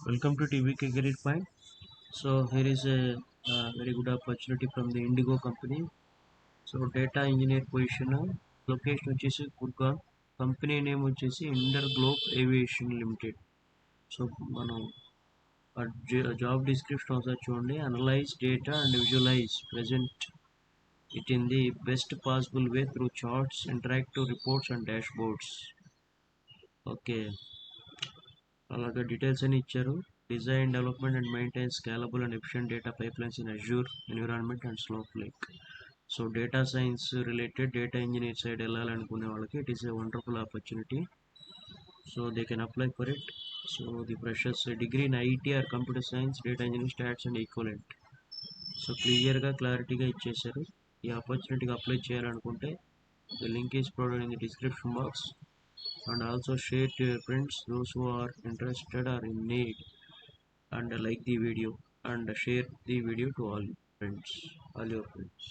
Welcome to TVK Career Point. So here is a very good opportunity from the Indigo company. So data engineer position, location వచ్చేసి Gurgaon, company name వచ్చేసి Interglobe Aviation Limited. So మనం job description ఒకసారి చూడండి. Analyze data and visualize, present it in the best possible way through charts, interactive reports and dashboards. Okay, అలాగే details అని ఇచ్చారు. Design development and maintain scalable and efficient data pipelines in Azure environment and Snowflake. So data science related data engineer side వెళ్ళాలనుకునే వాళ్ళకి it is a wonderful opportunity. So they can apply for it. So the freshers degree in IT or computer science, data engineering, stats and equivalent. So క్లియర్గా క్లారిటీగా ఇచ్చేశారు. ఈ ఆపర్చునిటీకి apply చేయాలనుకుంటే the link is provided in the description box. And also share to your friends those who are interested or in need, and like the video and share the video to all your friends.